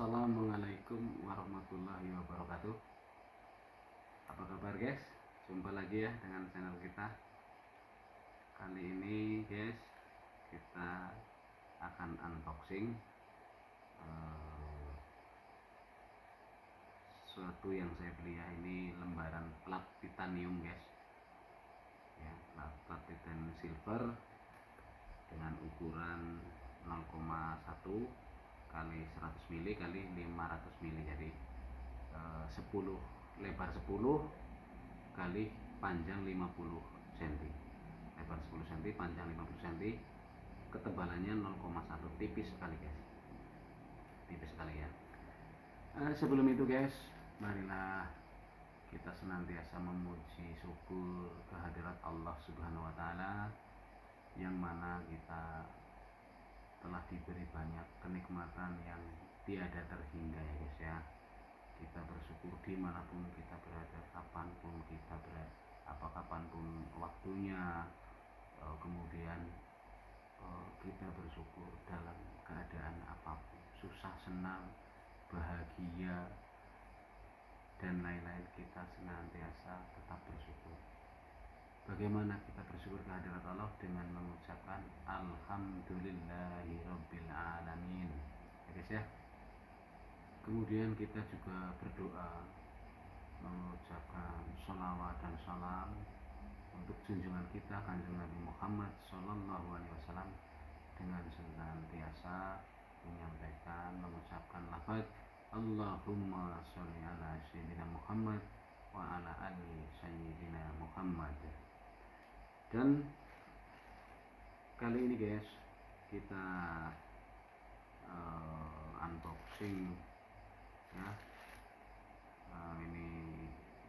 Assalamualaikum warahmatullahi wabarakatuh. Apa kabar guys? Jumpa lagi ya dengan channel kita. Kali ini guys, kita akan unboxing sesuatu yang saya beli ya. Ini lembaran plat titanium guys ya, plat titanium silver dengan ukuran 0,1 kali 100 mili kali 500 mili, jadi 10 lebar 10 kali panjang 50 cm, lebar 10 cm, panjang 50 cm, ketebalannya 0,1, tipis sekali guys, tipis sekali ya. Sebelum itu guys, marilah kita senantiasa memuji syukur kehadirat Allah Subhanahu wa Ta'ala, yang mana kita telah diberi banyak kenikmatan yang tiada terhingga ya guys ya. Kita bersyukur dimanapun kita berada, kapanpun kita berada, kapanpun waktunya. Kemudian kita bersyukur dalam keadaan apapun, susah senang, bahagia dan lain-lain, kita senantiasa tetap bersyukur. Bagaimana kita bersyukur kehadirat Allah? Dengan mengucapkan Alhamdulillahirabbil alamin ya guys ya. Kemudian kita juga berdoa, mengucapkan sholawat dan salam untuk junjungan kita Kanjeng Nabi Muhammad Sallallahu Alaihi Wasallam, dengan senantiasa mengucapkan lafaz Allahumma sholli ala sayyidina Muhammad wa ala ali sayyidina Muhammad. Dan kali ini guys, kita unboxing ya, ini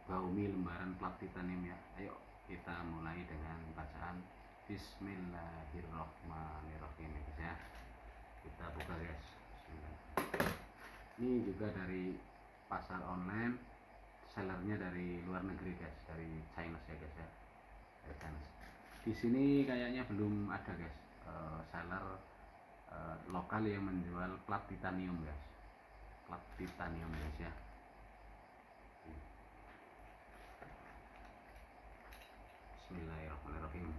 Baumi lembaran plat titanium ya. Ayo kita mulai dengan bacaan Bismillahirrahmanirrahim ya guys ya. Kita buka guys. Bismillah. Ini juga dari pasar online, sellernya dari luar negeri guys, dari China ya guys ya, dari China. Di sini kayaknya belum ada guys seller lokal yang menjual plat titanium guys, plat titanium guys ya. Bismillahirrahmanirrahim.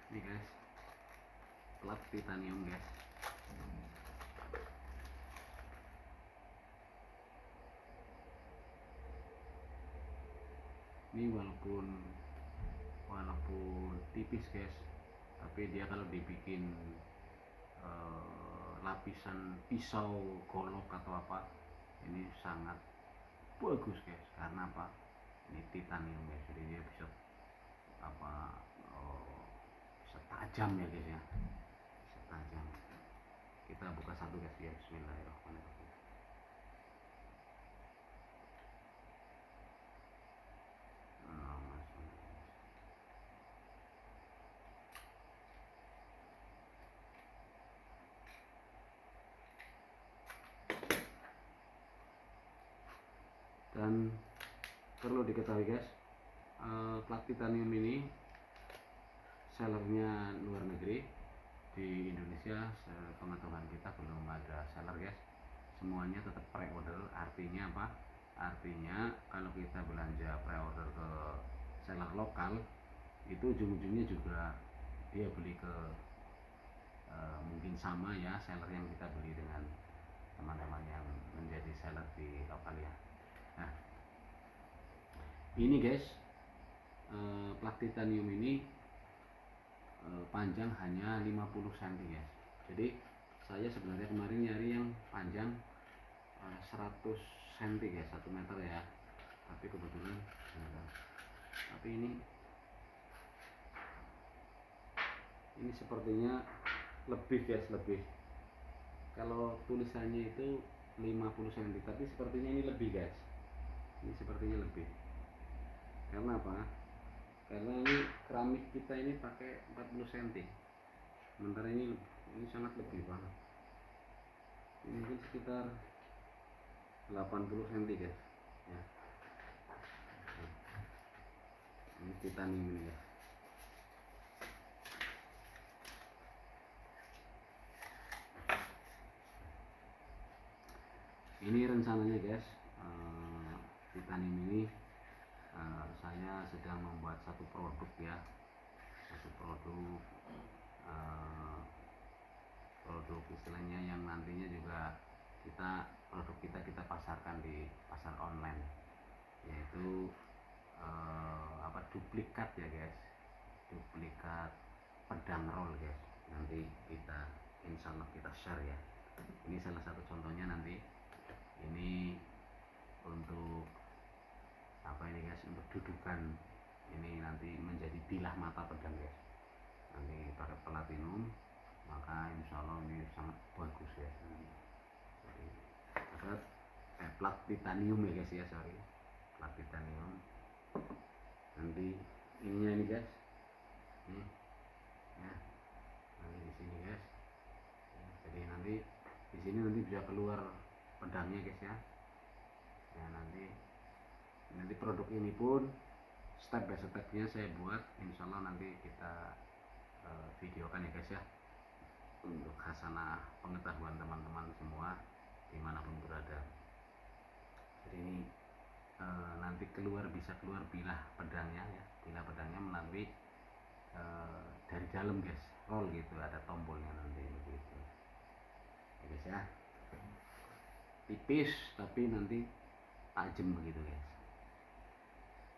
Ini guys, plat titanium guys. Ini walaupun tipis guys, tapi dia kalau dibikin lapisan pisau golok atau apa, ini sangat bagus guys. Karena apa? Ini titanium guys, jadi dia bisa bisa tajam ya guys ya, bisa tajam. Kita buka satu guys ya. Bismillahirrahmanirrahim. Dan perlu diketahui guys, plat titanium ini sellernya luar negeri. Di Indonesia sepengetahuan kita belum ada seller guys, semuanya tetap pre-order. Artinya apa? Artinya kalau kita belanja pre-order ke seller lokal, itu ujung-ujungnya juga dia beli ke mungkin sama ya seller yang kita beli dengan teman-teman yang menjadi seller di lokal ya. Nah ini guys, plat titanium ini panjang hanya 50 cm guys. Jadi saya sebenarnya kemarin nyari yang panjang 100 cm guys, 1 meter ya, tapi kebetulan tapi ini sepertinya lebih guys, lebih. Kalau tulisannya itu 50 cm, tapi sepertinya ini lebih guys, ini sepertinya lebih. Karena apa? Karena ini keramik kita ini pakai 40 cm, sementara ini sangat lebih banget. Ini mungkin sekitar 80 cm guys ya. Ini titanium ini ya. Ini rencananya guys, titanium ini saya sedang membuat satu produk ya, satu produk produk istilahnya yang nantinya juga produk kita pasarkan di pasar online, yaitu duplikat ya guys, duplikat pedang roll guys. Nanti kita insya Allah kita share ya. Ini salah satu contohnya nanti. Ini untuk apa ini guys, untuk dudukan ini nanti menjadi bilah mata pedang guys. Nanti pakai platinum, maka insya Allah ini sangat bagus ya. Jadi plat titanium ya guys ya, sorry, plat titanium. Nanti ininya ini guys, ini ya, nanti di sini guys ya, jadi nanti di sini nanti bisa keluar pedangnya guys ya. Ya nanti produk ini pun step by stepnya saya buat, insya Allah nanti kita videokan ya guys ya, untuk khasanah pengetahuan teman-teman semua dimanapun berada. Jadi ini nanti bisa keluar bilah pedangnya ya, bilah pedangnya melalui dari dalam guys, roll gitu, ada tombolnya nanti begitu ya guys ya. Tipis tapi nanti tajam begitu guys.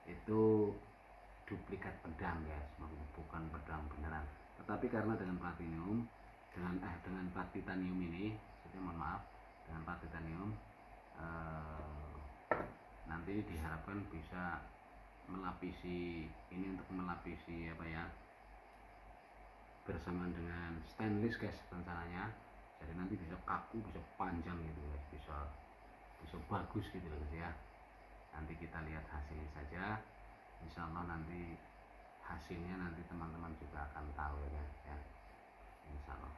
Itu duplikat pedang guys, bukan pedang beneran, tetapi karena dengan platinum, dengan plat titanium ini, jadi mohon maaf, dengan plat titanium nanti diharapkan bisa melapisi ini, untuk melapisi apa ya, bersamaan dengan stainless guys rencananya. Jadi nanti bisa kaku, bisa panjang gitu guys, bisa bagus gitu loh guys ya. Nanti kita lihat hasilnya saja, insya Allah nanti hasilnya nanti teman-teman juga akan tahu ya guys ya, insya Allah.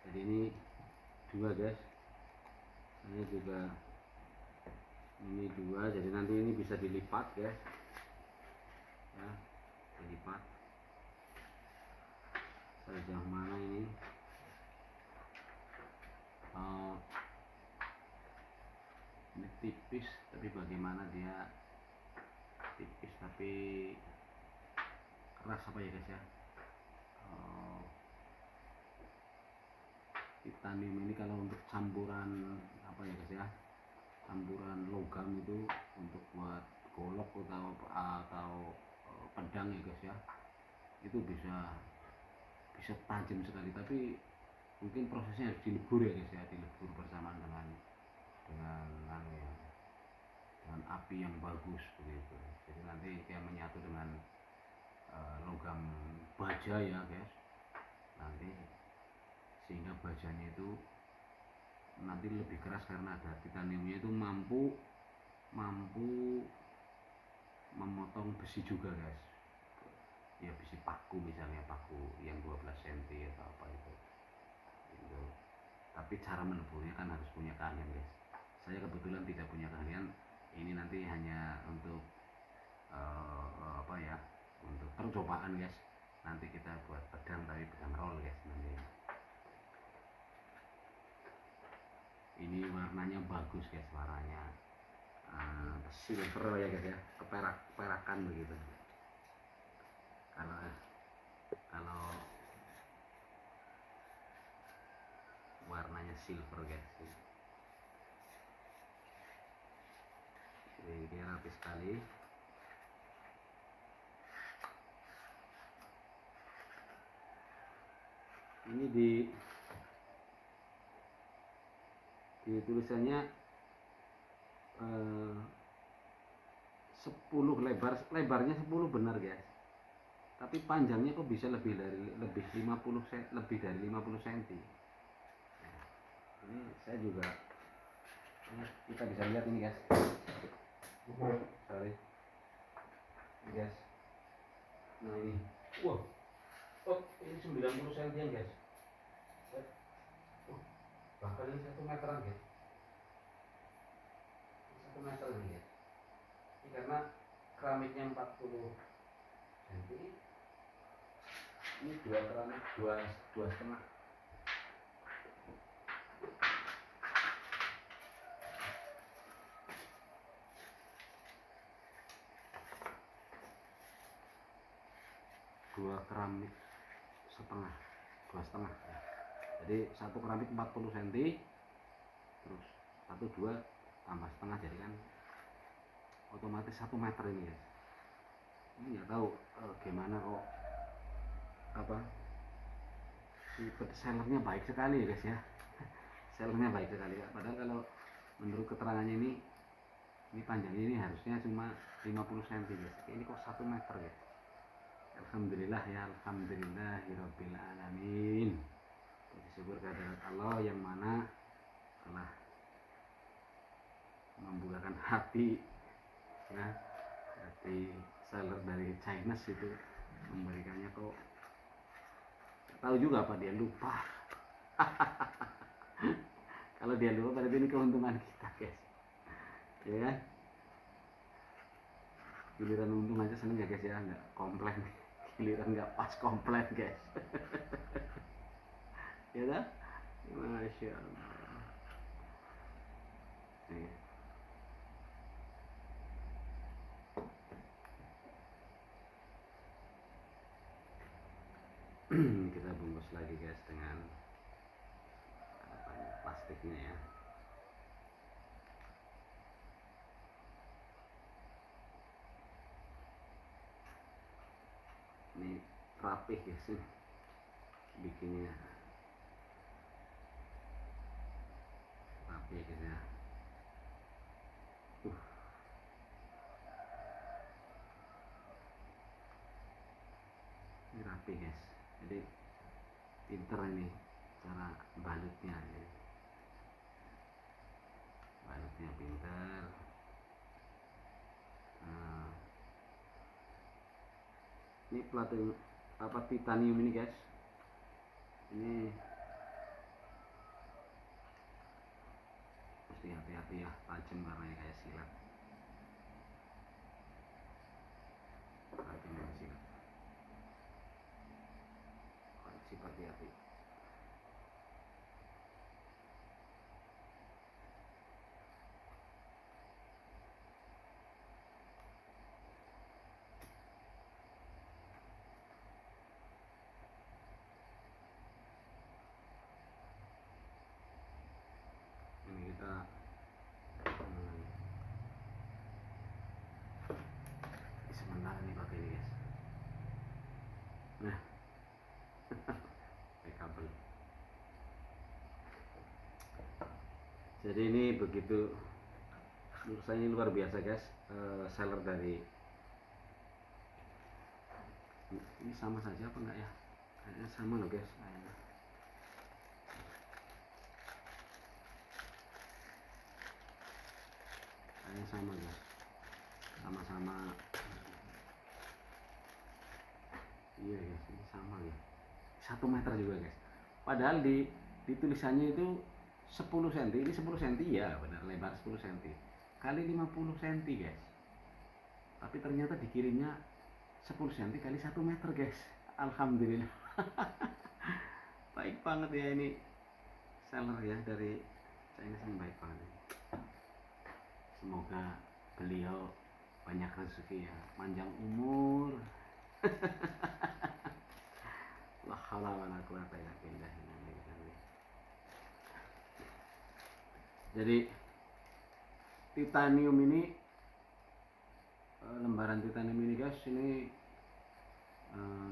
Jadi ini dua guys, ini juga ini dua, jadi nanti ini bisa dilipat guys ya, dilipat sejauh mana ini. Ini tipis tapi bagaimana dia tipis tapi keras apa ya guys ya. Titanium ini kalau untuk campuran apa ya guys ya, campuran logam itu untuk buat golok atau pedang ya guys ya, itu bisa tajam sekali, tapi mungkin prosesnya harus dilebur ya guys ya, dilebur bersamaan dengan api yang bagus begitu. Jadi nanti dia menyatu dengan logam baja ya guys, nanti sehingga bajanya itu nanti lebih keras karena ada titaniumnya, itu mampu memotong besi juga guys ya, besi paku misalnya, paku yang 12 cm atau apa itu. Tapi cara menemunya kan harus punya keahlian guys. Saya kebetulan tidak punya keahlian. Ini nanti hanya untuk apa ya, untuk percobaan guys. Nanti kita buat pedang, tapi pedang roll guys nanti. Ini warnanya bagus guys, warnanya silver ya guys ya, keperakan begitu. Kalau warnanya silver guys, ini dia rapi sekali. Ini di tulisannya 10 lebarnya 10 benar guys, tapi panjangnya kok bisa lebih dari 50 cm. Ini saya juga, kita bisa lihat ini guys, sorry ini guys, nah ini ini 90 cm guys, bahkan ini 1 meteran guys, 1 meter ini guys. Ini karena keramiknya 40 cm, ini 2 keramik 2,5. Dua keramik setengah, 2,5 ya. Jadi satu keramik 40 cm, terus 2 tambah setengah, jadi kan otomatis 1 meter ini ya. Ini nggak tahu gimana kok apa si sellernya baik sekali ya guys ya. Sellernya baik sekali ya. Padahal kalau menurut keterangannya ini panjangnya ini harusnya cuma 50 cm guys. Ini kok 1 meter guys. Alhamdulillah ya, alhamdulillahirabbil alamin. Puji syukur kehadirat Allah yang mana telah membukakan hati ya, hati seller dari China itu, memberikannya kok tahu juga apa dia lupa. Kalau dia lupa berarti ini keuntungan kita guys, ya kan? Giliran untung aja seneng ya guys ya, nggak komplain. Giliran nggak pas komplain guys. Ya dah, masya Allah. Nih. Kita bungkus lagi guys dengan plastiknya ya. Ini rapih guys nih bikinnya, rapih guys ya. Ini rapih guys, jadi pinter ini cara balutnya ya. Balutnya pinter. Nah, ini plating apa titanium ini guys, ini mesti hati-hati ya, tajam warnanya kayak silat. Hati-hati silat, wajib hati-hati. Ini kita sementara nih pakai ini guys. Nah, pakai kabel. Jadi ini begitu, menurut saya ini luar biasa guys. Seller dari ini sama saja apa enggak ya? Kayaknya sama loh guys. Kayaknya sama guys, sama-sama. Iya guys, ini sama ya, 1 meter juga guys. Padahal di tulisannya itu 10 cm, ini 10 cm ya benar, lebar 10 cm kali 50 cm guys, tapi ternyata dikirimnya 10 cm kali 1 meter guys. Alhamdulillah. Baik banget ya ini seller ya dari China, ini baik banget. Semoga beliau banyak rezeki ya, panjang umur. La haula wala quwata illa billah. Jadi titanium ini, lembaran titanium ini guys, ini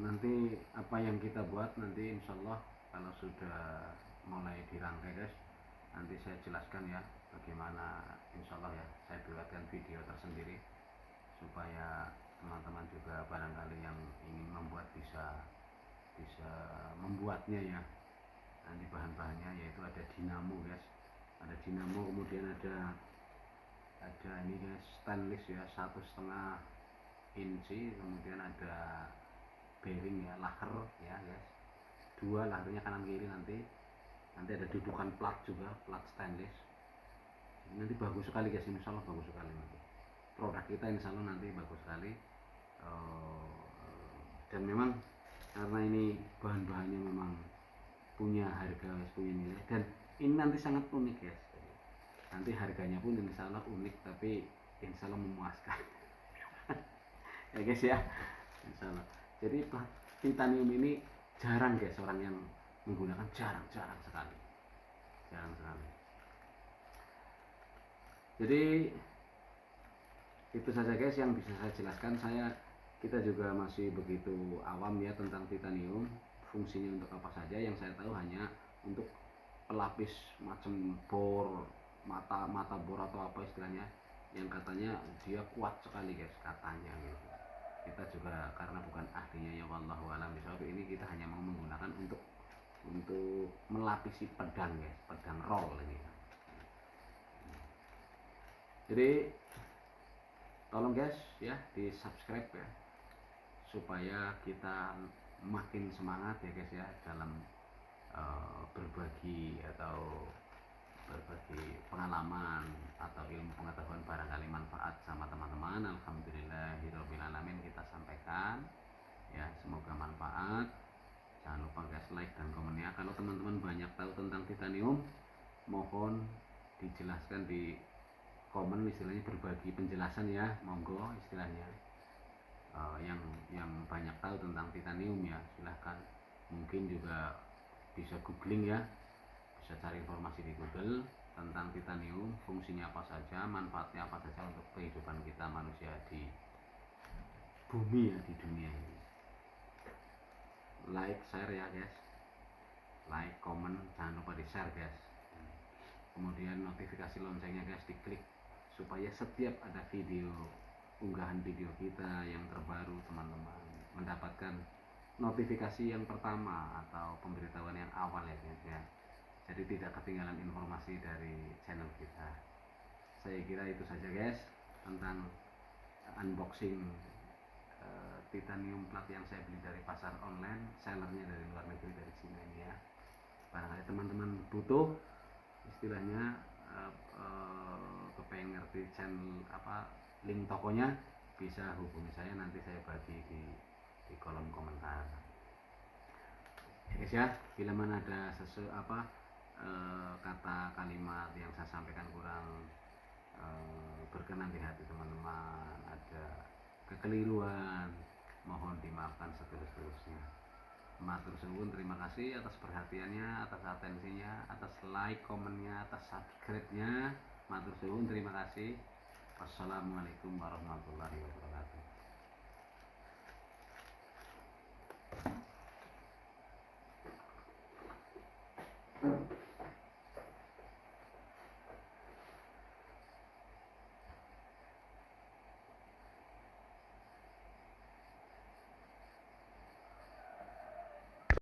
nanti apa yang kita buat nanti insyaallah kalau sudah mulai dirangkai guys, nanti saya jelaskan ya bagaimana, insyaallah ya saya buatkan video tersendiri supaya teman-teman juga barangkali yang ingin membuat bisa membuatnya ya. Nanti bahan-bahannya yaitu ada dinamo guys, ada dinamo, kemudian ada ini guys stainless ya 1,5 inci, kemudian ada bearing ya, laker ya guys, 2 lakernya kanan kiri, nanti ada dudukan plat juga, plat stainless. Nanti bagus sekali guys, insyaallah bagus sekali nanti. produk kita insya Allah nanti bagus sekali. Dan memang karena ini bahan-bahannya memang punya harga, punya nilai, dan ini nanti sangat unik guys. Nanti harganya pun insya Allah unik, tapi insya Allah memuaskan. Ya guys ya, insya Allah. Jadi plat titanium ini jarang guys orang yang menggunakan, jarang sekali. Jadi itu saja guys yang bisa saya jelaskan. Kita juga masih begitu awam ya tentang titanium, fungsinya untuk apa saja. Yang saya tahu hanya untuk pelapis macam bor, mata bor atau apa istilahnya, yang katanya dia kuat sekali guys katanya gitu. Kita juga karena bukan ahlinya ya wallahu alam bisawab, ini kita hanya mau menggunakan untuk melapisi pedang guys, pedang roll ini. Jadi tolong guys ya di subscribe ya, supaya kita makin semangat ya guys ya dalam berbagi pengalaman atau ilmu pengetahuan, barangkali manfaat sama teman-teman. Alhamdulillahirobbilalamin kita sampaikan ya, semoga manfaat. Jangan lupa guys like dan komennya. Kalau teman-teman banyak tahu tentang titanium, mohon dijelaskan di komen, istilahnya berbagi penjelasan ya, monggo istilahnya. Yang banyak tahu tentang titanium ya silahkan, mungkin juga bisa googling ya, bisa cari informasi di Google tentang titanium, fungsinya apa saja, manfaatnya apa saja untuk kehidupan kita manusia di bumi ya, di dunia ini. Like, share ya guys, like, komen, jangan lupa di share guys. Kemudian notifikasi loncengnya guys diklik, supaya setiap ada unggahan video kita yang terbaru, teman-teman mendapatkan notifikasi yang pertama atau pemberitahuan yang awal ya guys ya. Jadi tidak ketinggalan informasi dari channel kita. Saya kira itu saja guys tentang unboxing titanium plat yang saya beli dari pasar online, sellernya dari luar negeri, dari Cina ini ya. Barangkali teman-teman butuh istilahnya kepengen ngerti channel link tokonya, bisa hubungi saya, nanti saya bagi di kolom komentar ya guys ya. Bila mana ada kata kalimat yang saya sampaikan kurang berkenan di hati teman-teman, ada kekeliruan, mohon dimaafkan setulus-tulusnya. Matur suwun, terima kasih atas perhatiannya, atas atensinya, atas like, komennya, atas subscribe-nya. Matur suwun, terima kasih. Wassalamualaikum warahmatullahi wabarakatuh.